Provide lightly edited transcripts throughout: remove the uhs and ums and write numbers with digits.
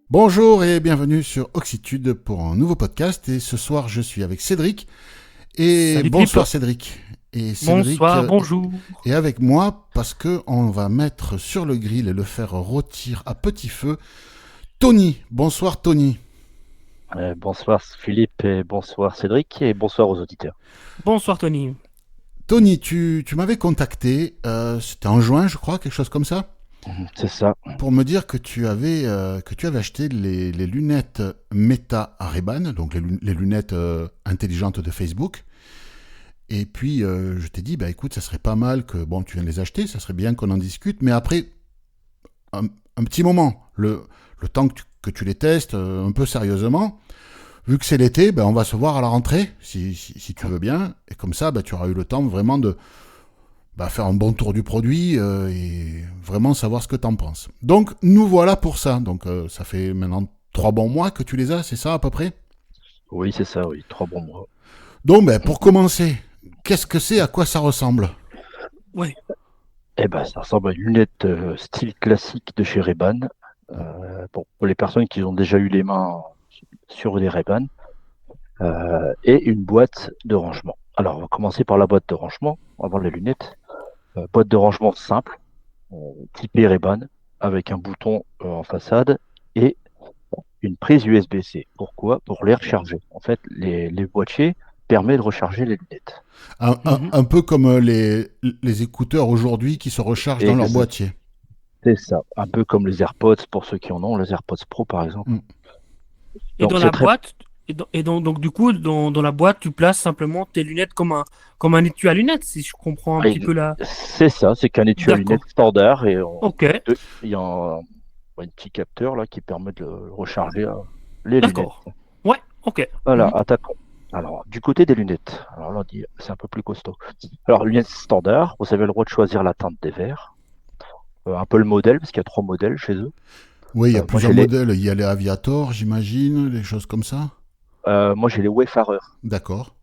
Bonjour et bienvenue sur Oxitude pour un nouveau podcast. Et ce soir, je suis avec Cédric. Et Salut Philippe, bonsoir Cédric. Et Cédric bonsoir, bonjour. est avec moi parce que on va mettre sur le grill et le faire rôtir à petit feu Tony. Bonsoir Tony. Bonsoir Philippe et bonsoir Cédric et bonsoir aux auditeurs. Bonsoir Tony. Tony, tu m'avais contacté, c'était en juin je crois, quelque chose comme ça, C'est ça. pour me dire que tu avais acheté les lunettes Meta Ray-Ban, donc les lunettes intelligentes de Facebook. Et puis, je t'ai dit, bah écoute, ça serait pas mal que, bon, tu viennes les acheter, ça serait bien qu'on en discute, mais après, un, un petit moment, le temps que tu les testes un peu sérieusement, vu que c'est l'été, ben, on va se voir à la rentrée, si tu veux bien, et comme ça, ben, tu auras eu le temps vraiment de faire un bon tour du produit et vraiment savoir ce que tu en penses. Donc, nous voilà pour ça. Donc, ça fait maintenant 3 bons mois que tu les as, c'est ça à peu près? Oui, c'est ça, oui. 3 bons mois. Donc, ben, pour commencer, qu'est-ce que c'est, à quoi ça ressemble? Ouais, Ça ressemble à une lunette style classique de chez Ray-Ban. Bon, pour les personnes qui ont déjà eu les mains sur des Ray-Ban, et une boîte de rangement. Alors, on va commencer par la boîte de rangement, avant les lunettes. Boîte de rangement simple, typée Ray-Ban, avec un bouton en façade et une prise USB-C. Pourquoi? Pour les recharger. En fait, les boîtiers permettent de recharger les lunettes. mhm. Un peu comme les écouteurs aujourd'hui qui se rechargent dans leur Ex- boîtier. C'est ça. Un peu comme les AirPods pour ceux qui en ont, les AirPods Pro par exemple. Mm. Et Donc dans c'est la très. boîte, donc du coup, dans la boîte, tu places simplement tes lunettes comme un étui à lunettes, si je comprends un petit peu là. C'est ça, c'est qu'un étui à lunettes D'accord. standard et Ok, il y a un petit capteur là qui permet de recharger les lunettes. d'accord. Ouais, ok. Voilà, Mhm. attaquons. Alors, du côté des lunettes, alors là, c'est un peu plus costaud. Alors, lunettes standard, vous avez le droit de choisir la teinte des verres, un peu le modèle, parce qu'il y a 3 modèles chez eux. Oui, il y a Moi, plusieurs modèles. Il y a les Aviator, j'imagine, des choses comme ça. j'ai les Wayfarer. D'accord.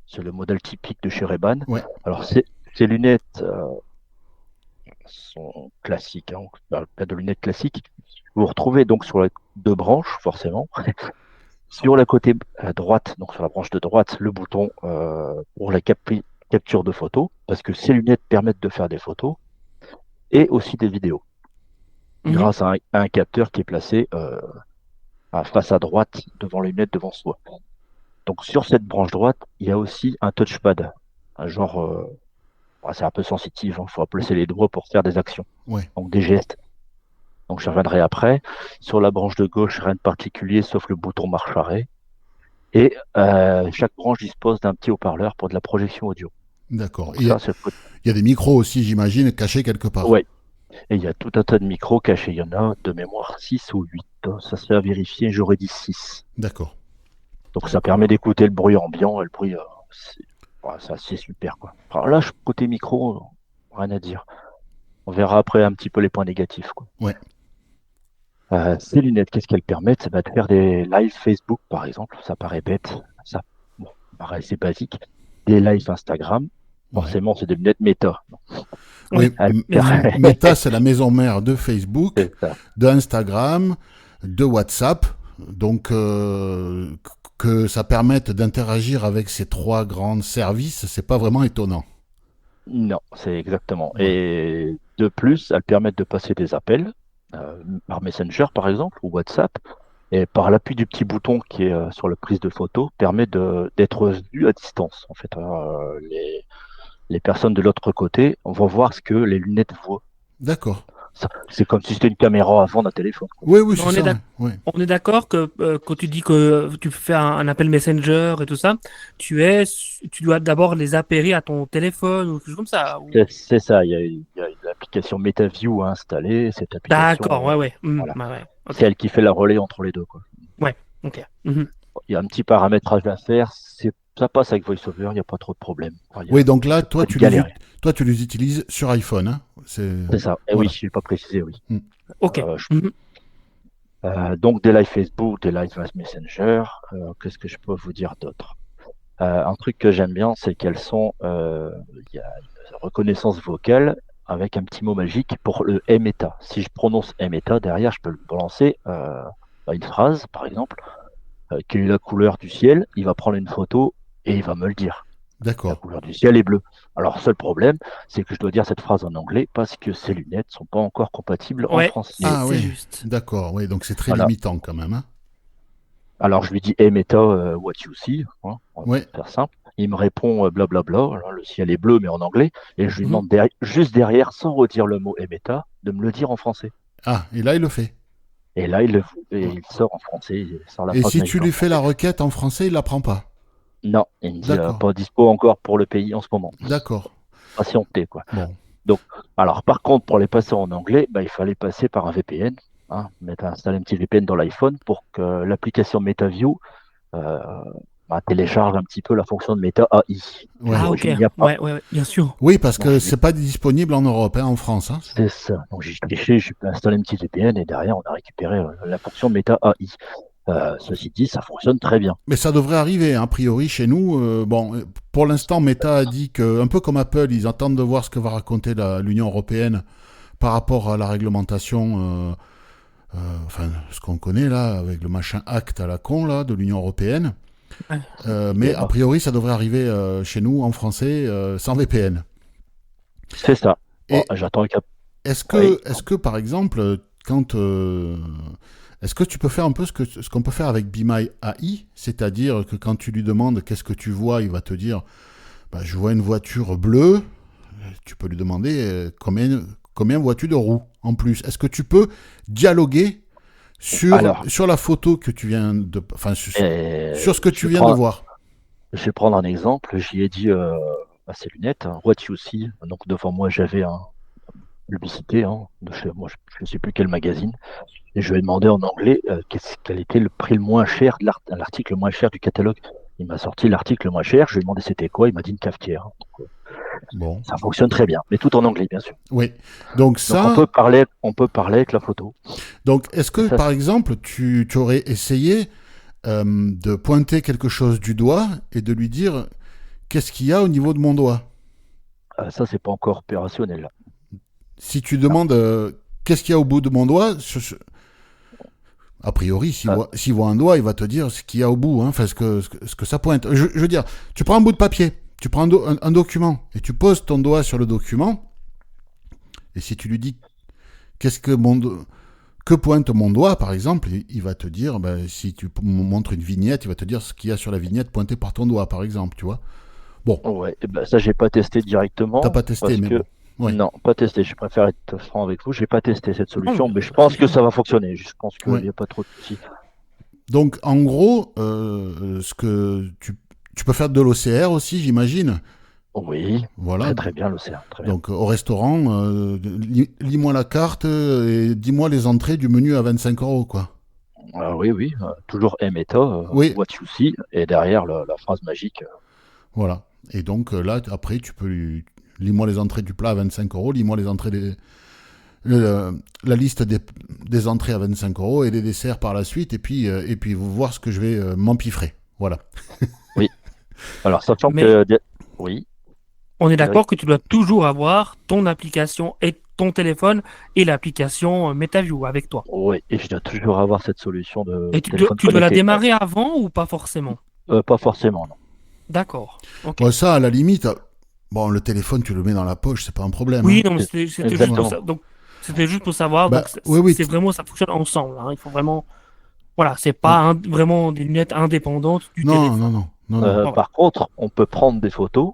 C'est le modèle typique de chez Ray-Ban. Ouais. Alors, ces lunettes sont classiques, hein, dans le cas de lunettes classiques. Vous retrouvez donc sur les 2 branches, forcément. Sur la côté droite, donc sur la branche de droite, le bouton pour la capture de photos, parce que ces lunettes permettent de faire des photos et aussi des vidéos, Mhm. grâce à un capteur qui est placé face à droite devant les lunettes devant soi. Donc sur cette branche droite, il y a aussi un touchpad, un genre, c'est un peu sensitif, il faut placer les doigts pour faire des actions, Ouais. donc des gestes. Donc je reviendrai après. Sur la branche de gauche, rien de particulier sauf le bouton marche arrêt. Et chaque branche dispose d'un petit haut-parleur pour de la projection audio. D'accord. Donc Et ça, c'est le côté. il y a des micros aussi, j'imagine, cachés quelque part. Ouais. Et il y a tout un tas de micros cachés. Il y en a de mémoire 6 ou 8. Ça c'est à vérifier. J'aurais dit 6. D'accord. Donc ça permet D'accord. d'écouter le bruit ambiant et le bruit. C'est super quoi. Alors là, côté micro, rien à dire. On verra après un petit peu les points négatifs, quoi. Ouais. Ces lunettes, qu'est-ce qu'elles permettent? De faire des lives Facebook, par exemple. Ça paraît bête. Ça, bon, paraît assez basique. Des lives Instagram. Ouais. Forcément, c'est des lunettes méta. Oui, Oui, Elles bien sûr. Meta, c'est la maison mère de Facebook, C'est ça. d'Instagram, de WhatsApp. Donc, que ça permette d'interagir avec ces trois grands services, c'est pas vraiment étonnant. Non, c'est exactement. Ouais. Et de plus, elles permettent de passer des appels par Messenger, par exemple, ou WhatsApp. Et par l'appui du petit bouton qui est sur la prise de photo, permet d'être vu à distance. En fait, les personnes de l'autre côté vont voir ce que les lunettes voient. D'accord. C'est comme si c'était une caméra avant d'un téléphone, quoi. Oui, oui, Mais c'est ça. Ouais. Ouais. on est d'accord que quand tu dis que tu fais un appel Messenger et tout ça, tu dois d'abord les appairer à ton téléphone ou quelque chose comme ça. C'est ça, il y a l'application MetaView à installer. Cette D'accord, application, ouais, ouais. voilà, Ouais, ouais. c'est Ok. elle qui fait la relais entre les deux, quoi. Ouais, ok. Mhm. Il y a un petit paramétrage à faire. Ça passe avec VoiceOver, il n'y a pas trop de problèmes. Oui, donc là, C'est pas une galère. toi, tu les utilises sur iPhone. Hein. C'est C'est ça. Et oui, voilà. je n'ai pas précisé, oui. Mm. Ok. Euh, je- Mhm. donc des lives Facebook, des lives Messenger. Qu'est-ce que je peux vous dire d'autre? Un truc que j'aime bien, c'est qu'elles sont, il y a une reconnaissance vocale avec un petit mot magique pour le Meta. Si je prononce Meta, derrière, je peux le balancer. à une phrase, par exemple, quelle est la couleur du ciel, il va prendre une photo et il va me le dire. La D'accord. couleur du ciel est bleue. Alors, seul problème, c'est que je dois dire cette phrase en anglais parce que ces lunettes sont pas encore compatibles en Ouais, français. Ah c'est oui, juste. d'accord. Oui, donc c'est très Voilà. limitant quand même. Hein. Alors, je lui dis, hey Meta, what you see, hein, on va Ouais. faire simple. Il me répond blablabla. Alors, le ciel est bleu, mais en anglais. Et je lui Mhm. demande juste derrière, sans redire le mot hey Meta, de me le dire en français. Ah, et là, il le fait. Et là, il sort en français, il sort la Et phrase si tu magique en lui fais la français. requête en français, il la prend pas. Non, il me dit D'accord. pas dispo encore pour le pays en ce moment. D'accord. Patienté, quoi. Bon. Donc, alors par contre, pour les passer en anglais, bah, il fallait passer par un VPN, hein, installer un petit VPN dans l'iPhone pour que l'application MetaView euh, télécharge un petit peu la fonction de Meta AI. À Ouais. Ah, ok. l'origine, il n'y a pas. Ouais, ouais, ouais, bien sûr. Oui, parce Donc, que c'est pas disponible en Europe, hein, en France. Hein. c'est ça. Donc, j'ai triché, j'ai installé un petit VPN et derrière, on a récupéré la fonction Meta AI. Ceci dit, ça fonctionne très bien. Mais ça devrait arriver, hein, a priori, chez nous. Bon, pour l'instant, Meta a dit que, un peu comme Apple, ils attendent de voir ce que va raconter l'Union européenne par rapport à la réglementation, enfin, ce qu'on connaît là, avec le machin acte à la con là, de l'Union européenne. Ouais. Mais a priori, ça devrait arriver chez nous, en français, sans VPN. C'est ça. Bon, Et j'attends qu'à. Oui. est-ce que, par exemple, quand est-ce que tu peux faire un peu ce qu'on peut faire avec Be My AI, c'est-à-dire que quand tu lui demandes qu'est-ce que tu vois, il va te dire bah, je vois une voiture bleue. Tu peux lui demander combien vois-tu de roues en plus. Est-ce que tu peux dialoguer Alors, sur la photo que tu viens de, enfin sur ce que tu je viens de prends, voir. je vais prendre un exemple. J'y ai dit à ses lunettes, hein, what you see. Donc devant moi, j'avais un publicité de chez moi, je ne sais plus quel magazine. Et je lui ai demandé en anglais quel était le prix le moins cher de l'article le moins cher du catalogue. Il m'a sorti l'article le moins cher. Je lui ai demandé c'était quoi. Il m'a dit une cafetière. Donc, Bon, ça fonctionne très bien, mais tout en anglais, bien sûr. oui. Donc Donc ça, on peut parler avec la photo. donc est-ce Et que ça, par exemple tu aurais essayé de pointer quelque chose du doigt et de lui dire qu'est-ce qu'il y a au niveau de mon doigt. ça c'est pas encore opérationnel. Si tu Non. demandes qu'est-ce qu'il y a au bout de mon doigt, a priori, Euh, s'il voit un doigt, il va te dire ce qu'il y a au bout, hein, enfin, ce que ça pointe. Je veux dire, tu prends un bout de papier, tu prends un document, et tu poses ton doigt sur le document, et si tu lui dis qu'est-ce que que pointe mon doigt, par exemple, il va te dire, ben, si tu montres une vignette, il va te dire ce qu'il y a sur la vignette pointée par ton doigt, par exemple, tu vois. Bon, ouais, eh ben, ça j'ai pas testé t'as directement pas testé, parce mais que bon. Ouais, non, pas testé. Je préfère être franc avec vous. J'ai pas testé cette Non, solution, mais je c'est pense que bien. ça va fonctionner. Je pense qu'il ouais. n'y a pas trop de soucis. Donc, en gros, ce que tu peux faire de l'OCR aussi, j'imagine. Oui, Voilà. très très bien l'océan, très bien. Donc, au restaurant, lis-moi la carte et dis-moi les entrées du menu à 25 €, quoi. Oui, oui, toujours Emeta, Oui, what you see, et derrière la phrase magique. voilà. Et donc, là, après, lis-moi les entrées du plat à 25 €, lis-moi les entrées la liste des entrées à 25 € et des desserts par la suite, et puis vous voir ce que je vais m'empiffrer. Voilà. Oui. Alors, sachant Mais que. Oui, on est Cédric. d'accord que tu dois toujours avoir ton application et ton téléphone et l'application MetaView avec toi. Oui, et je dois toujours avoir cette solution de Et téléphone tu dois la connecté. démarrer avant ou pas forcément? Pas forcément, non. D'accord. Ok. Bon, ça, à la limite, bon, le téléphone, tu le mets dans la poche, c'est pas un problème. Hein. Oui, non, mais c'était juste pour Exactement. ça. Donc, c'était juste pour savoir. Donc, Bah, oui, oui. c'est vraiment, ça fonctionne ensemble, hein. Il faut vraiment. Voilà, c'est pas vraiment des lunettes indépendantes du Non, non, téléphone. non, non, non. Voilà. Par contre, on peut prendre des photos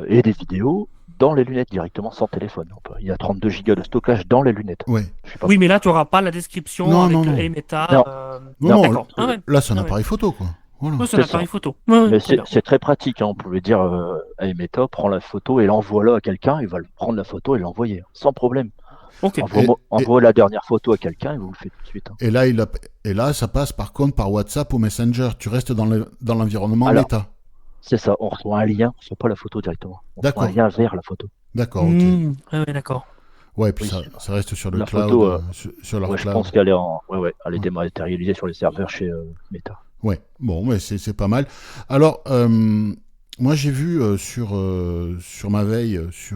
et des vidéos dans les lunettes directement sans téléphone. Il y a 32 gigas de stockage dans les lunettes. Ouais. Je sais pas. Oui, mais là, tu n'auras pas la description Non, avec non, le non. Hey Meta. Non, Non, non. non, D'accord. Ah ouais. là, c'est un Ah ouais. appareil photo, quoi. Voilà. Ouais, c'est un C'est ça. appareil photo. Ouais, ouais, Mais très bien. c'est très pratique, hein. On pouvait dire à Emeta, prends la photo et l'envoie-la à quelqu'un, il va prendre la photo et l'envoyer, sans problème. Ok. Envoie la dernière photo à quelqu'un et vous le faites tout de suite. Hein. Et là, et là, ça passe par contre par WhatsApp ou Messenger. Tu restes dans l'environnement Alors, Meta. c'est ça, on reçoit un lien, on ne reçoit pas la photo directement. On reçoit un D'accord. lien vers la photo. D'accord, ok. Ouais, ouais, d'accord. Ouais, puis Oui, ça reste sur le la cloud, photo, sur leur ouais, je cloud. pense qu'elle est elle est Ouais. dématérialisée sur les serveurs chez Meta. Ouais, bon, mais c'est pas mal. Alors, moi j'ai vu sur ma veille, je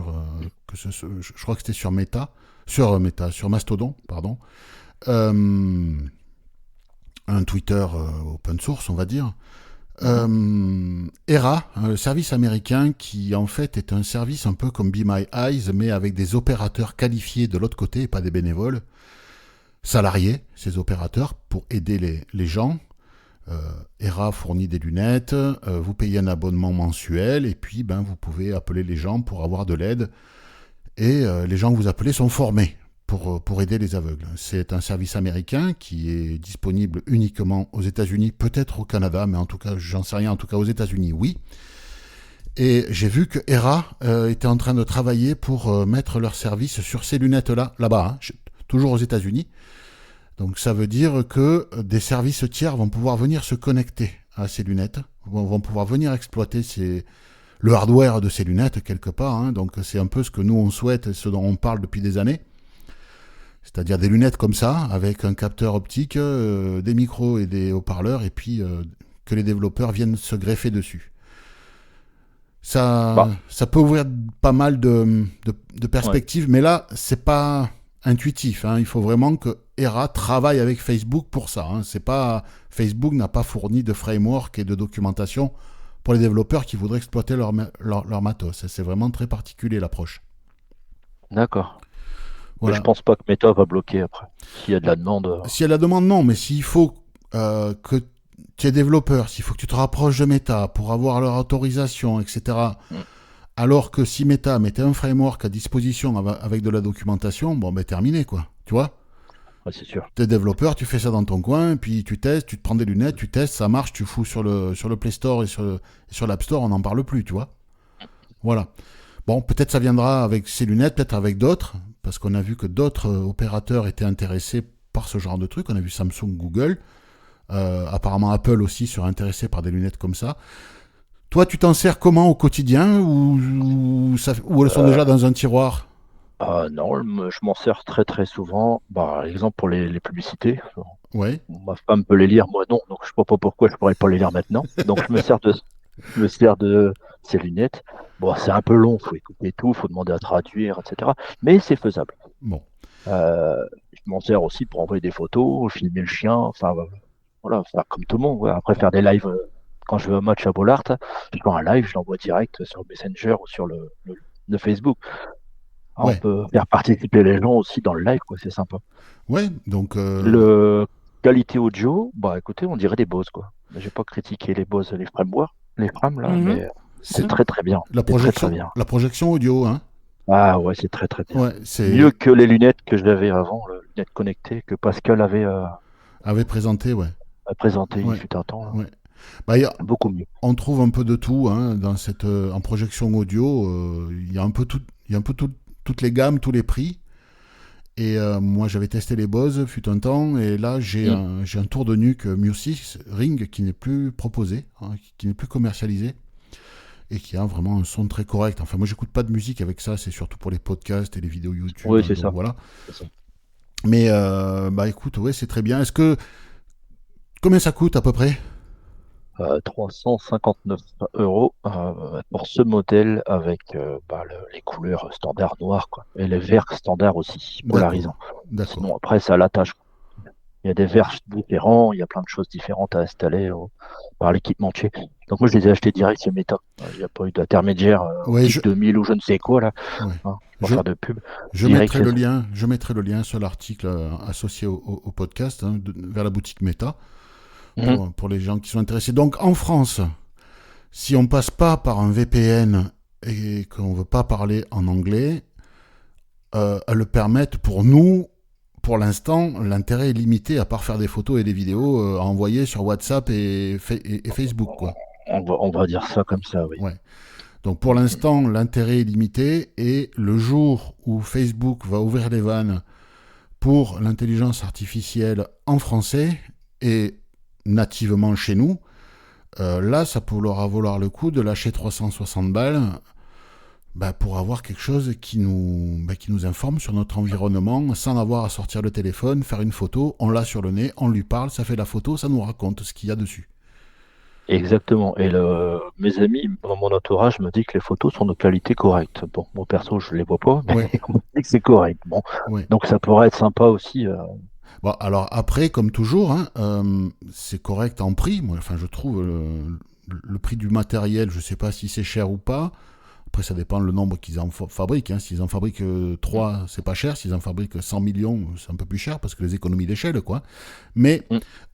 crois que c'était sur Meta, sur Mastodon, pardon, euh, un Twitter open source, on va dire. ERA, le service américain qui en fait est un service un peu comme Be My Eyes, mais avec des opérateurs qualifiés de l'autre côté, et pas des bénévoles, salariés, ces opérateurs, pour aider les gens. ERA fournit des lunettes, vous payez un abonnement mensuel, et puis vous pouvez appeler les gens pour avoir de l'aide, et les gens que vous appelez sont formés pour aider les aveugles. C'est un service américain qui est disponible uniquement aux États-Unis, peut-être au Canada, mais en tout cas, j'en sais rien, en tout cas aux États-Unis, oui. Et j'ai vu que ERA était en train de travailler pour mettre leur service sur ces lunettes-là, là-bas, toujours aux États-Unis. Donc ça veut dire que des services tiers vont pouvoir venir se connecter à ces lunettes, vont pouvoir venir exploiter le hardware de ces lunettes quelque part. Hein. Donc c'est un peu ce que nous on souhaite et ce dont on parle depuis des années. C'est-à-dire des lunettes comme ça, avec un capteur optique, des micros et des haut-parleurs, et puis que les développeurs viennent se greffer dessus. Ça peut ouvrir pas mal de perspectives, mais là, c'est pas intuitif. Hein. Il faut vraiment que ERA travaille avec Facebook pour ça. Hein. C'est pas, Facebook n'a pas fourni de framework et de documentation pour les développeurs qui voudraient exploiter leur matos. C'est vraiment très particulier l'approche. D'accord. Voilà. Mais je pense pas que Meta va bloquer après. S'il y a de la demande. S'il y a de la demande, non. Mais s'il faut que tu es développeur, s'il faut que tu te rapproches de Meta pour avoir leur autorisation, etc. Alors que si Meta mettait un framework à disposition avec de la documentation, terminé, quoi. Tu vois ? Ouais, c'est sûr. Tu es développeur, tu fais ça dans ton coin, puis tu testes, tu te prends des lunettes, tu testes, ça marche, tu fous sur le Play Store et sur l'App Store, on n'en parle plus, tu vois ? Voilà. Bon, peut-être ça viendra avec ces lunettes, peut-être avec d'autres, parce qu'on a vu que d'autres opérateurs étaient intéressés par ce genre de truc. On a vu Samsung, Google, apparemment Apple aussi serait intéressé par des lunettes comme ça. Toi, tu t'en sers comment au quotidien ou elles sont déjà dans un tiroir ? Non, je m'en sers très très souvent. Par exemple pour les publicités. Ouais. Ma femme peut les lire, moi non, donc je ne sais pas pourquoi je pourrais pas les lire maintenant. Donc je me sers de ces lunettes. Bon, c'est un peu long, faut écouter tout, faut demander à traduire, etc. Mais c'est faisable. Bon. Je m'en sers aussi pour envoyer des photos, filmer le chien, enfin voilà, faire comme tout le monde. Ouais. Après faire des lives, quand je vais au match à Bollard, je fais un live, je l'envoie direct sur Messenger ou sur le Facebook. Alors, Ouais. on peut faire participer les gens aussi dans le live, quoi, c'est sympa. Ouais, donc. Le qualité audio, écoutez, on dirait des Bose, quoi. J'ai pas critiqué les Bose, les frames là, mais c'est très très bien. La projection audio, hein. Ah ouais, c'est très très bien. Ouais, c'est mieux que les lunettes que j'avais avant, les lunettes connectées que Pascal avait présenté, ouais. présenté il fut un temps. Là. Ouais. Beaucoup mieux. On trouve un peu de tout hein, dans en projection audio. Il y a un peu toutes les gammes, tous les prix. Et moi, j'avais testé les Bose, fut un temps, et là, j'ai un tour de nuque Music Ring qui n'est plus proposé, hein, qui n'est plus commercialisé, et qui a vraiment un son très correct. Enfin, moi, j'écoute pas de musique avec ça, c'est surtout pour les podcasts et les vidéos YouTube. Oui, c'est ça. Voilà. C'est ça. Mais, écoute, ouais, c'est très bien. Combien ça coûte à peu près ? 359 € pour ce modèle avec les couleurs standard noires quoi. Et les verres standards aussi polarisants. D'accord. Sinon après c'est à la tâche. Il y a des verres différents, il y a plein de choses différentes à installer par l'équipementier. Donc moi je les ai achetés direct chez Meta. Il n'y a pas eu d'intermédiaire 2000 ou je ne sais quoi là. Ouais. Pour faire de pub. Je mettrai le lien sur l'article associé au podcast hein, vers la boutique Meta. Pour les gens qui sont intéressés. Donc en France, si on passe pas par un VPN et qu'on veut pas parler en anglais, elles le permettent pour nous. Pour l'instant, l'intérêt est limité à part faire des photos et des vidéos à envoyer sur WhatsApp et Facebook, quoi. On va dire ça comme ça, oui. Ouais. Donc pour l'instant, l'intérêt est limité et le jour où Facebook va ouvrir les vannes pour l'intelligence artificielle en français et nativement chez nous, là, ça pourra valoir le coup de lâcher 360 balles pour avoir quelque chose qui nous informe sur notre environnement sans avoir à sortir le téléphone, faire une photo, on l'a sur le nez, on lui parle, ça fait la photo, ça nous raconte ce qu'il y a dessus. Exactement. Et mes amis dans mon entourage me disent que les photos sont de qualité correcte. Bon, moi perso, je les vois pas, mais on me dit que c'est correct. Bon, donc ça pourrait être sympa aussi Bon, alors après, comme toujours, hein, c'est correct en prix. Moi, enfin, je trouve le prix du matériel, je sais pas si c'est cher ou pas. Après, ça dépend le nombre qu'ils en fabriquent. Hein. S'ils en fabriquent 3, c'est pas cher. S'ils en fabriquent 100 millions, c'est un peu plus cher parce que les économies d'échelle, quoi. Mais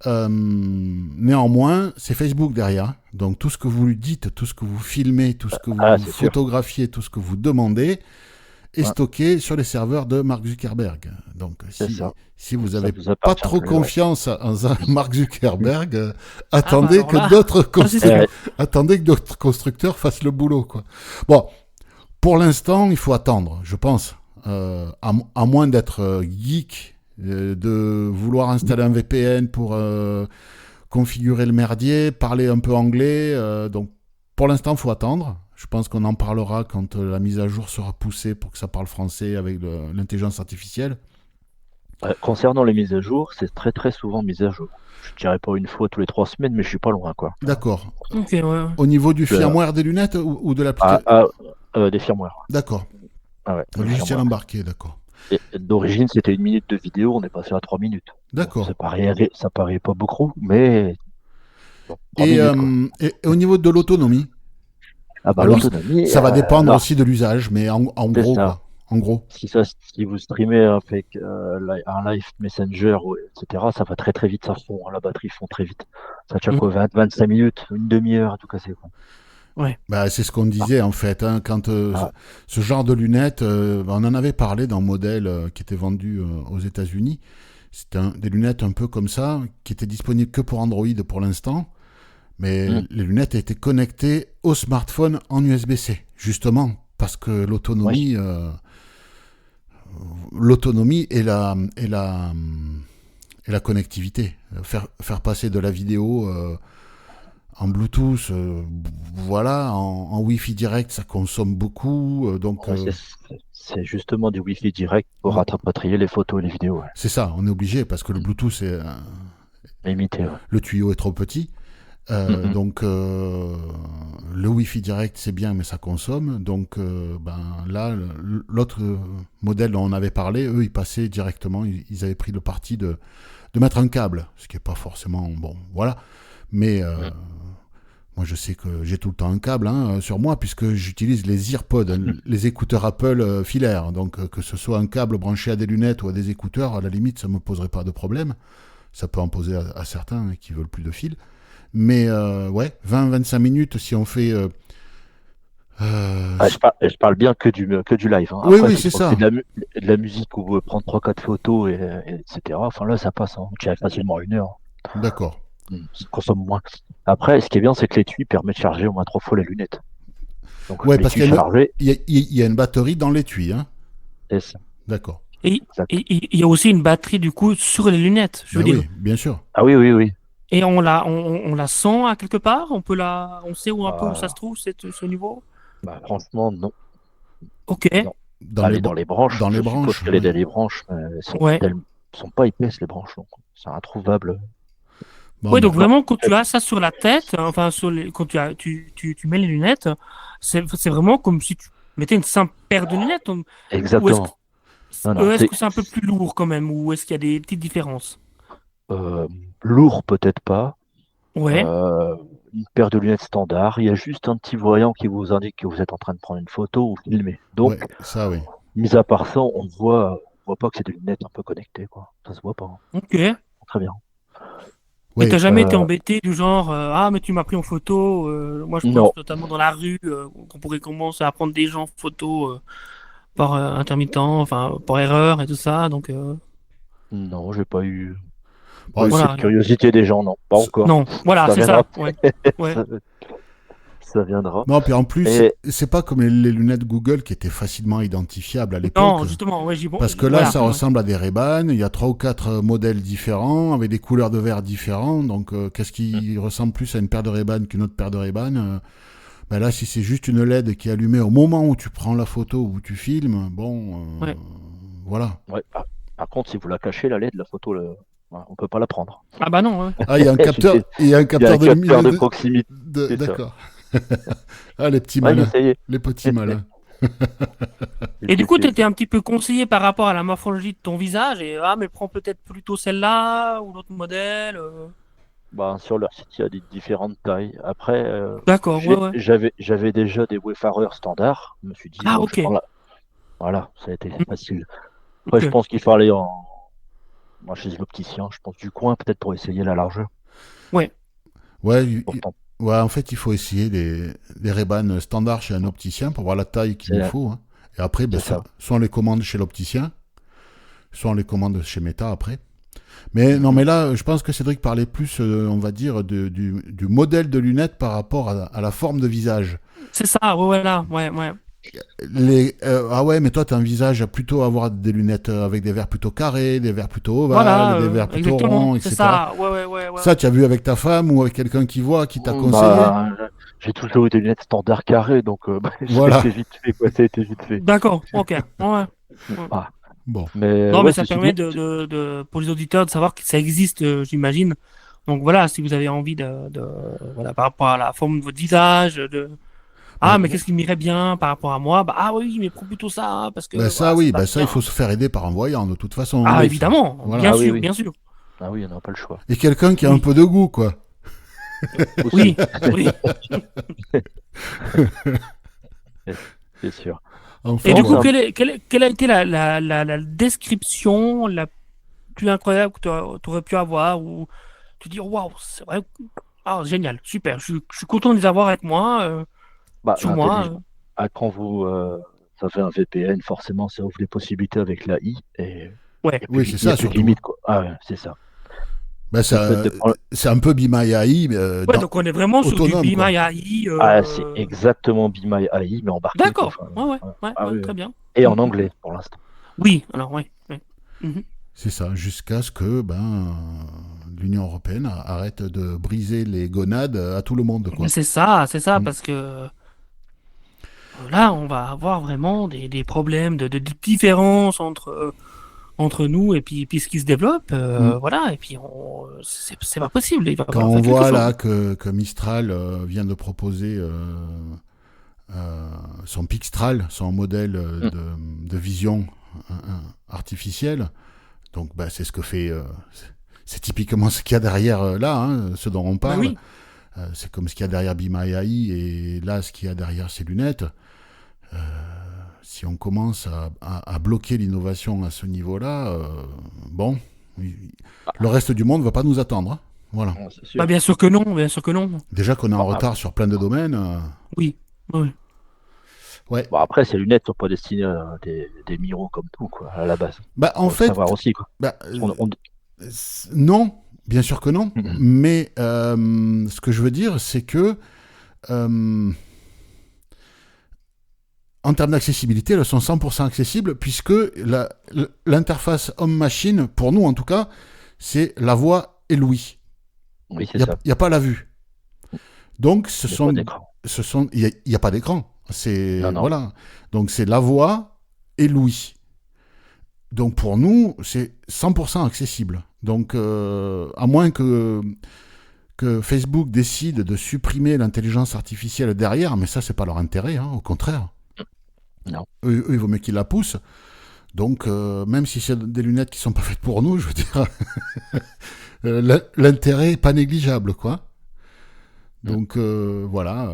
néanmoins, c'est Facebook derrière. Donc tout ce que vous lui dites, tout ce que vous filmez, tout ce que vous c'est sûr. photographiez, tout ce que vous demandez est Ouais. stocké sur les serveurs de Mark Zuckerberg. Donc C'est ça. si vous Ça n'avez vous pas appartient trop plus, ouais. confiance en Mark Zuckerberg, Ah, bah, attendez alors que là, d'autres ça, c'est sûr. attendez que d'autres constructeurs fassent le boulot, quoi. Bon, pour l'instant, il faut attendre, je pense, à moins d'être geek, de vouloir installer un VPN pour configurer le merdier, parler un peu anglais. Donc, pour l'instant, il faut attendre. Je pense qu'on en parlera quand la mise à jour sera poussée pour que ça parle français avec l'intelligence artificielle. Concernant les mises à jour, c'est très très souvent mis à jour. Je dirais pas une fois tous les 3 semaines, mais je suis pas loin, quoi. D'accord. Ok, ouais. Au niveau du Je- firmware des lunettes ou de l'application Des firmware. D'accord. Ah ouais, Le des logiciel firmware. embarqué, d'accord. Et d'origine, c'était 1 minute de vidéo, on est passé à 3 minutes. D'accord. Ça paraît pas beaucoup, mais bon, 3 Et, minutes, quoi. et au niveau de l'autonomie, Ah bah alors, l'autonomie, ça va dépendre là, aussi de l'usage, mais en c'est gros, ça. quoi. En gros. Si vous streamez avec un live Messenger, etc., ça va très très vite, ça fond, la batterie fond très vite. Ça tient quoi, 25 minutes, une demi-heure à tout casser, quoi. Ouais. Bah, c'est ce qu'on disait en fait. Hein, quand Ah. ce genre de lunettes, on en avait parlé dans un modèle qui était vendu aux États-Unis. C'était des lunettes un peu comme ça, qui étaient disponibles que pour Android pour l'instant. Mais les lunettes étaient connectées au smartphone en USB-C, justement, parce que l'autonomie, l'autonomie et la connectivité, faire passer de la vidéo en Bluetooth, voilà, en Wi-Fi direct, ça consomme beaucoup, donc Ouais, c'est justement du Wi-Fi direct pour rapatrier les photos et les vidéos, ouais. c'est ça, on est obligé parce que le Bluetooth, Limité, ouais. le tuyau est trop petit. Donc le Wi-Fi direct c'est bien mais ça consomme, donc là l'autre modèle dont on avait parlé, eux ils passaient directement, ils avaient pris le parti de mettre un câble, ce qui est pas forcément bon, voilà, mais moi je sais que j'ai tout le temps un câble sur moi puisque j'utilise les EarPods, les écouteurs Apple filaires, donc que ce soit un câble branché à des lunettes ou à des écouteurs, à la limite ça me poserait pas de problème, ça peut en poser à certains qui veulent plus de fil. Mais ouais, 20-25 minutes si on fait... Je parle bien que du live, hein. Oui, Après, oui, si c'est tu ça. fais de la musique ou prendre 3-4 photos, etc. Enfin là, ça passe, hein. Tu as facilement 1 heure. D'accord. Ça consomme moins. Après, ce qui est bien, c'est que l'étui permet de charger au moins 3 fois les lunettes. Donc Ouais, parce l'étui qu'il chargé, y a une batterie dans l'étui, hein. c'est ça. D'accord. Et Exact. il y a aussi une batterie du coup sur les lunettes, je veux dire. Oui, bien sûr. Ah oui, oui, oui. Et on la sent à quelque part, on sait où un peu où ça se trouve ce niveau. Franchement, non. Ok. Non. Dans Elle les, est dans les branches. dans les Je suppose branches, qu'elle est ouais. dans les branches, mais Ouais. elles sont pas épaisses, les branches. Donc c'est introuvable. Bon, Ouais, ben, donc vraiment quand tu as ça sur la tête, hein, enfin quand tu mets les lunettes, c'est vraiment comme si tu mettais une simple paire de lunettes. Ou Exactement. Non, est-ce que c'est un peu plus lourd quand même, ou est-ce qu'il y a des petites différences? Lourd, peut-être pas. Ouais. Une paire de lunettes standard. Il y a juste un petit voyant qui vous indique que vous êtes en train de prendre une photo ou filmer. Donc, ouais, ça, oui. mis à part ça, on voit pas que c'est des lunettes un peu connectées, quoi. Ça se voit pas, hein. Ok. Et Très bien. Ouais, t'as jamais été embêté du genre ah mais tu m'as pris en photo. Moi je pense Non, notamment dans la rue qu'on pourrait commencer à prendre des gens en photo par intermittent, enfin par erreur et tout ça. Donc non, j'ai pas eu bon, voilà. cette curiosité des gens, non, pas encore. Non, voilà, Ça c'est viendra. ça. Ouais. Ouais. Ça viendra. non, puis en plus, Et c'est pas comme les lunettes Google qui étaient facilement identifiables à l'époque. Non, justement, ouais, Parce que là, voilà, ça ouais. ressemble à des Ray-Ban. Il y a 3 ou 4 modèles différents, avec des couleurs de verre différentes. Donc, qu'est-ce qui ressemble plus à une paire de Ray-Ban qu'une autre paire de Ray-Ban ben là, si c'est juste une LED qui est allumée au moment où tu prends la photo ou où tu filmes, bon, Ouais. voilà. ouais, par contre, si vous la cachez, la LED, la photo, on peut pas la prendre. Ah bah non, ouais. Ah, il y a un capteur, il y a un Il y a capteur un capteur de proximité. C'est ça. d'accord. Ah, les petits Ouais, malins, essayez. les petits malins. Et du coup, tu étais un petit peu conseillé par rapport à la morphologie de ton visage et mais prends peut-être plutôt celle-là ou l'autre modèle. Bah, sur leur site, il y a des différentes tailles. Après, D'accord, ouais, ouais. j'avais déjà des Wayfarers standards. Je me suis dit, Ah, bon, je ok. prends la. Voilà, ça a été Mm, facile. Après, ok. je pense qu'il faut aller chez l'opticien, je pense, du coin, peut-être pour essayer la largeur. Ouais. Ouais, Pourtant, ouais, en fait, il faut essayer les Ray-Ban standards chez un opticien pour voir la taille qu'il nous c'est faut, hein. Et après, ben, c'est ça. soit on les commande chez l'opticien, soit on les commande chez Meta après. Mais non, Mhm. mais là, je pense que Cédric parlait plus, on va dire, du modèle de lunettes par rapport à la forme de visage. C'est ça, ouais, ouais, là. Ouais, ouais. Ah ouais, mais toi, tu envisages plutôt avoir des lunettes avec des verres plutôt carrés, des verres plutôt ovales, Voilà, des verres plutôt exactement. ronds, C'est etc. ça. Ouais, ouais, ouais, ouais. Ça, tu as vu avec ta femme ou avec quelqu'un qui voit, qui t'a conseillé? Bah, j'ai toujours eu des lunettes standards carrées, donc ça a Voilà. été vite fait, quoi. Ça a été vite fait. D'accord, ok. Ouais. Ouais. Ah. Bon. Mais Non, mais ouais, ça ceci permet dit, pour les auditeurs de savoir que ça existe, j'imagine. Donc voilà, si vous avez envie voilà, par rapport à la forme de votre visage, Ben, mais qu'est-ce qui m'irait bien par rapport à moi? Bah, oui, mais prends plutôt ça, hein, parce ben que ça, voilà, ça oui, passe ben ça, il bien. faut se faire aider par un voyant, de toute façon, Ah, hein. évidemment, bien Voilà. ah oui, sûr, oui. bien sûr. Ah oui, on n'a pas le choix. Et quelqu'un qui a un Oui, peu de goût, quoi. Aussi, oui, oui. c'est sûr. Et Enfin, du Non, coup, voilà. quelle a été la description la plus incroyable que tu aurais pu avoir, où tu dis, waouh, c'est vrai, ah, génial, super, je suis content de les avoir avec moi, Bah, sur moi. l'intelligence. Ah, quand vous avez un VPN, forcément, ça ouvre des possibilités avec l'AI et Ouais, Oui, c'est il y a ça, plus de surtout, hein. limites, quoi. Ah ouais, c'est ça. Ben Le fait ça, de prendre. c'est un peu Be My AI, ouais, donc on est vraiment sur du Be autonome, My quoi. AI. Ah, c'est exactement Be My AI, mais embarqué, quoi. D'accord, Enfin, ouais, ouais, ouais. ouais, Ah ouais, oui, oui. très bien. Et Mm, en mm, mm. anglais, pour l'instant. Oui, alors, ouais. Ouais. Mhm. C'est ça, jusqu'à ce que l'Union européenne arrête de briser les gonades à tout le monde, quoi. C'est ça, Mm. parce que là, on va avoir vraiment des problèmes de différence entre nous et puis ce qui se développe, Mm. voilà, et puis c'est pas possible, il va Quand falloir on faire quelque voit chose. là que Mistral vient de proposer son Pixtral, son modèle Mm. de vision artificielle, donc bah, c'est ce que fait. C'est typiquement ce qu'il y a derrière là, hein, ce dont on Bah parle. oui, C'est comme ce qu'il y a derrière Be My AI et là ce qu'il y a derrière ces lunettes. Euh, Si on commence à bloquer l'innovation à ce niveau-là, bon, le reste du monde ne va pas nous attendre, hein. Voilà. Ah, c'est bah sûr. bien sûr que non, bien sûr que non. Déjà qu'on est en Bon, retard sur plein de domaines. Oui, oui. Ouais. bon, après, ces lunettes sont pas destinées à des miros comme nous, quoi, à la base. Bah, en Faut le savoir fait, aussi, quoi. bah, On- non, bien sûr que non. Mhm. Mais ce que je veux dire, c'est que euh, en termes d'accessibilité, elles sont 100% accessibles puisque l'interface homme-machine, pour nous en tout cas, c'est la voix et l'ouïe. Oui, c'est Il ça. n'y a pas la vue. Donc, Il n'y a pas d'écran. il y a pas d'écran. C'est, Non, non. voilà. Donc, c'est la voix et l'ouïe. Donc, pour nous, c'est 100% accessible. Donc, à moins que Facebook décide de supprimer l'intelligence artificielle derrière, mais ça, c'est pas leur intérêt, hein, au contraire. Non. Eux, il vaut mieux qu'ils la poussent. Donc, même si c'est des lunettes qui sont pas faites pour nous, je veux dire, l'intérêt est pas négligeable, quoi. Mm. Donc, voilà.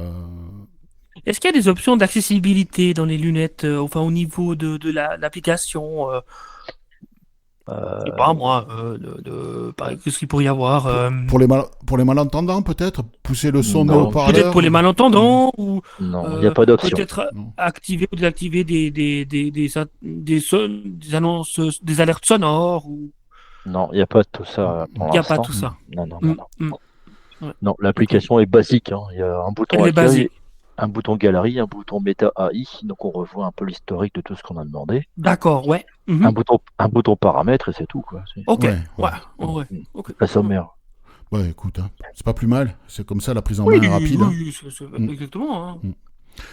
Est-ce qu'il y a des options d'accessibilité dans les lunettes, enfin au niveau de l'application, je sais pas Euh, moi, qu'est-ce qu'il pourrait y avoir, Pour les malentendants, peut-être pousser le son des non, peut-être pour les haut-parleurs. malentendants ou non, il n'y a pas d'option. peut-être Non. activer ou désactiver des annonces, des alertes sonores ou Non, il n'y a pas tout ça pour il n'y a pas l'instant. tout ça. Non, non, non, Mm, non. mm, ouais. Non, Ok. l'application est basique, hein. Il y a un bouton Elle est accueil, basique. un bouton galerie, un bouton méta AI. Donc on revoit un peu l'historique de tout ce qu'on a demandé. D'accord, ouais. Mhm. Un bouton paramètres et c'est tout, quoi. Ok, Ouais, ouais, ouais. ouais. Mm. Ok. La sommaire. Ouais, écoute, hein, c'est pas plus mal. C'est comme ça, la prise en Oui, main est oui, rapide, hein. oui, Mm, exactement, hein. mm.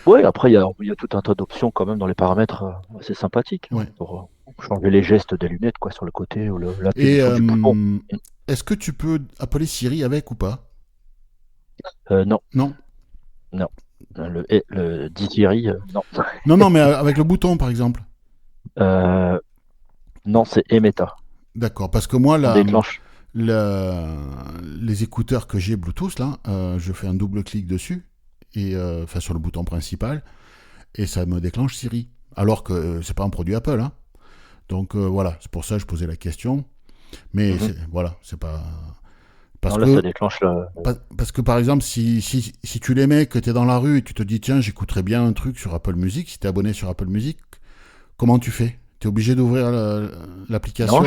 Oui, après, il y a tout un tas d'options quand même dans les paramètres assez sympathiques, hein, Ouais. pour changer les gestes des lunettes, quoi, sur le côté ou la Et position du bouton. est-ce que tu peux appeler Siri avec ou pas? Non, Non. non. Le DJI, non. Non, non, mais avec le bouton, par exemple. Euh, non, c'est Emeta. D'accord, parce que moi, On déclenche. les écouteurs que j'ai Bluetooth, là, je fais un double clic dessus, et enfin sur le bouton principal, et ça me déclenche Siri. Alors que c'est pas un produit Apple, hein. Donc voilà, c'est pour ça que je posais la question. Mais Mhm. voilà, c'est pas. Parce Non, là, ça que, déclenche parce que par exemple, si tu l'aimais, que tu es dans la rue et tu te dis, tiens, j'écouterais bien un truc sur Apple Music, si tu es abonné sur Apple Music, comment tu fais? Tu es obligé d'ouvrir Non, l'application?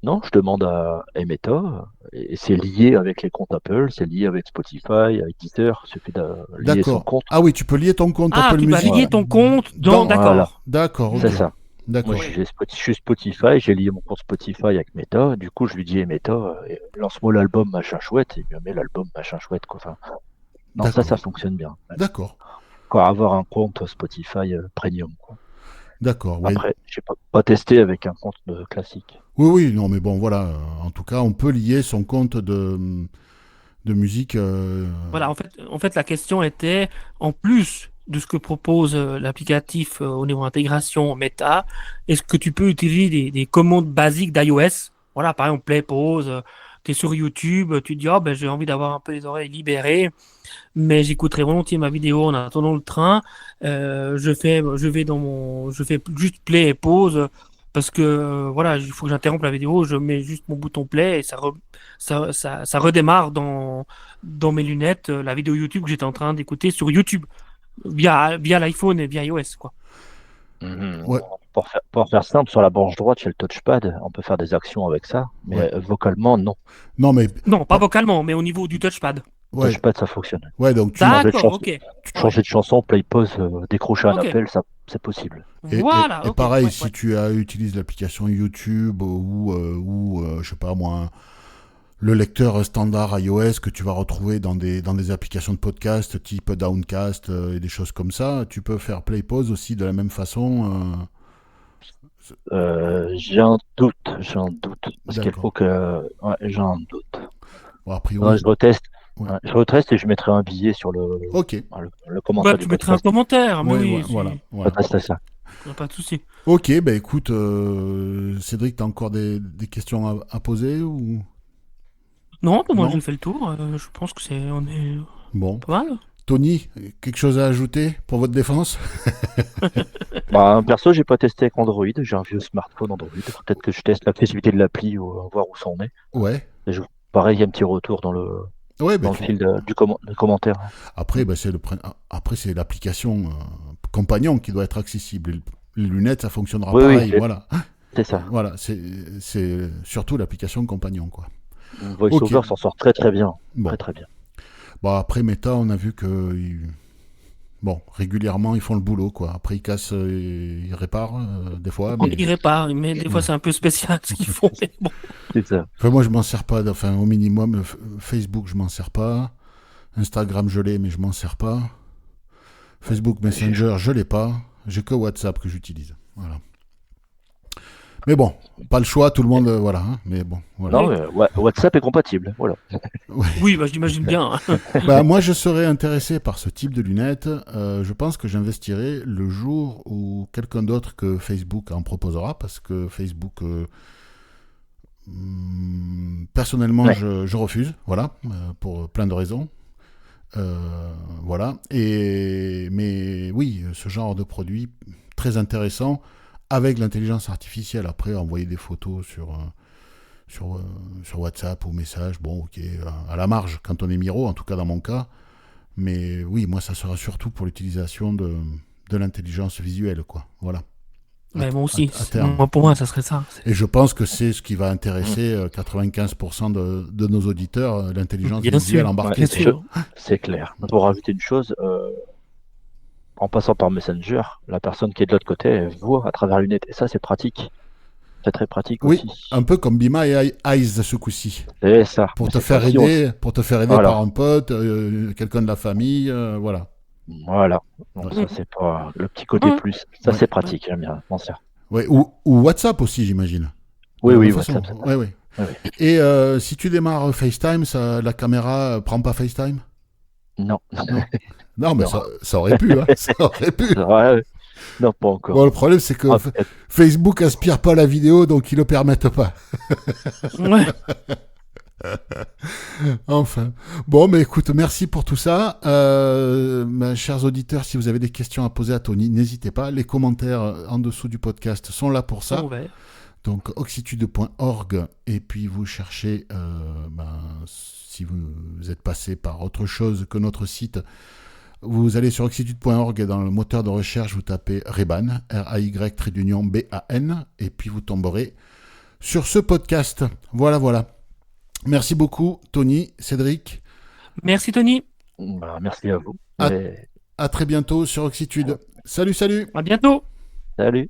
non, je demande à Emeta, et c'est lié avec les comptes Apple, c'est lié avec Spotify, avec Deezer, il suffit de lier son D'accord. compte. Ah oui, tu peux lier ton compte Ah, Apple tu vas Music lier Voilà. ton compte dans. dans. Voilà, D'accord. D'accord, c'est ok. Hmm. ça. Moi, D'accord. Oui. je suis Spotify, j'ai lié mon compte Spotify avec Meta. Du coup, je lui dis, Meta, lance-moi l'album machin chouette, et il me met l'album machin chouette, quoi. Enfin, non, ça D'accord. fonctionne bien. Ouais. D'accord. Encore avoir un compte Spotify Premium, quoi. D'accord. Ouais. Après, j'ai pas testé avec un compte classique. Oui, oui, non, mais bon, voilà. En tout cas, on peut lier son compte de musique. Voilà, en fait, la question était, en plus de ce que propose l'applicatif au niveau intégration Meta, est-ce que tu peux utiliser des commandes basiques d'iOS? Voilà, par exemple, play, pause, tu es sur YouTube, tu te dis, oh, ben, j'ai envie d'avoir un peu les oreilles libérées, mais j'écouterai volontiers ma vidéo en attendant le train. Je fais juste play et pause parce que voilà, il faut que j'interrompe la vidéo. Je mets juste mon bouton play et ça redémarre dans mes lunettes la vidéo YouTube que j'étais en train d'écouter sur YouTube via l'iPhone et via iOS, quoi. Mhm. Ouais, Pour faire simple, sur la branche droite, chez le touchpad, on peut faire des actions avec ça, ouais. mais vocalement, non. Non, mais Non, pas pas- vocalement, mais au niveau du touchpad. ouais, Touchpad, ça fonctionne. ouais. Donc Changer de D'accord, chanson, ok. Ouais, changer de chanson, play pause, décrocher un ok. appel, ça, c'est possible. Voilà, et ok. pareil, Ouais, si ouais. tu utilises l'application YouTube ou je sais pas moi, le lecteur standard iOS que tu vas retrouver dans des applications de podcast type Downcast et des choses comme ça, tu peux faire play pause aussi de la même façon. J'ai un doute, parce qu'il D'accord. faut que, ouais, j'ai un doute. Bon, a Ouais, priori, je reteste, ouais. ouais, je reteste et je mettrai un billet sur Ok. le Bah, commentaire du tu mettrais un podcast. commentaire, mais Ouais, oui, voilà, Je voilà. testerai ça. y a pas de souci. Ok, bah écoute, Cédric, t'as encore des questions à poser ou Non, moi non? j'ai fait le tour. Je pense que on est Bon. pas mal. Tony, quelque chose à ajouter pour votre défense? Bah, perso, j'ai pas testé avec Android. J'ai un vieux smartphone Android. Peut-être que je teste la possibilité de l'appli ou voir où ça en est. Ouais. Et pareil, il y a un petit retour Ouais, bah dans le tu. fil du commentaire. Après, bah, après c'est l'application compagnon qui doit être accessible. Les lunettes, ça fonctionnera Oui, oui, pareil. Voilà. c'est ça. Voilà, c'est surtout l'application compagnon, quoi. Ok. VoiceOver s'en sort très très bien. Bon. Très très bien. Bon, après Meta, on a vu que bon, régulièrement, ils font le boulot, quoi. Après, ils cassent, ils réparent des fois, On mais dirait pas, mais des fois ouais. c'est un peu spécial ce qu'ils font. Mais bon. C'est ça. Enfin, moi, je m'en sers pas. Enfin, au minimum, Facebook, je m'en sers pas. Instagram, je l'ai, mais je m'en sers pas. Facebook J'ai- Messenger, je l'ai pas. J'ai que WhatsApp que j'utilise. Voilà. Mais bon, pas le choix, tout le monde, voilà. Hein. Mais bon, voilà. Non, Oui, mais WhatsApp est compatible. Voilà. Ouais. oui, bah, j'imagine bien. Bah, moi, je serais intéressé par ce type de lunettes. Je pense que j'investirai le jour où quelqu'un d'autre que Facebook en proposera, parce que Facebook, personnellement, Ouais. je refuse, voilà, pour plein de raisons. Voilà. Mais oui, ce genre de produit très intéressant avec l'intelligence artificielle. Après, envoyer des photos sur WhatsApp ou message, bon, ok, à la marge quand on est miro, en tout cas dans mon cas. Mais oui, moi, ça sera surtout pour l'utilisation de l'intelligence visuelle, quoi. Voilà. Mais moi aussi, À terme. pour moi, ça serait ça. Et je pense que c'est ce qui va Mm. intéresser 95% de nos auditeurs, l'intelligence Bien visuelle sûr, Ouais, embarquée, bien quoi. sûr. c'est clair. Pour rajouter une chose, en passant par Messenger, la personne qui est de l'autre côté, elle voit à travers les lunettes. Et ça, c'est pratique. C'est très pratique Oui, aussi. un peu comme Bima et Eyes ce coup-ci. Et ça, Pour mais te cette faire fois-ci, aider, pour te faire aider voilà. par un pote, quelqu'un de la famille, voilà. Voilà. Donc ça, Mhm. c'est pas le petit côté Ouais, plus. Ça, Ouais. c'est ouais. pratique. J'aime bien m'en sert. Ouais. Ou WhatsApp aussi, j'imagine. De Oui, la même oui, façon. WhatsApp, ça Ouais, passe. ouais. Oui, oui. Et si tu démarres FaceTime, la caméra prend pas FaceTime? Non. Non, mais Non. ça aurait pu, hein, ça aurait pu. Ouais, non, pas encore. Bon, le problème, c'est que Ah, peut-être. Facebook aspire pas la vidéo, donc ils le permettent pas. Ouais. Enfin. Bon, mais écoute, merci pour tout ça. Mes chers auditeurs, si vous avez des questions à poser à Tony, n'hésitez pas. Les commentaires en dessous du podcast sont là pour ça. Ouvert. Donc, oxitude.org. Et puis, vous cherchez, si vous êtes passé par autre chose que notre site, vous allez sur oxitude.org et dans le moteur de recherche, vous tapez Reban, R-A-Y-B-A-N, et puis vous tomberez sur ce podcast. Voilà. Merci beaucoup, Tony, Cédric. Merci Tony. Bah, merci à vous. À- Et À très bientôt sur Oxitude. Salut. À bientôt. salut.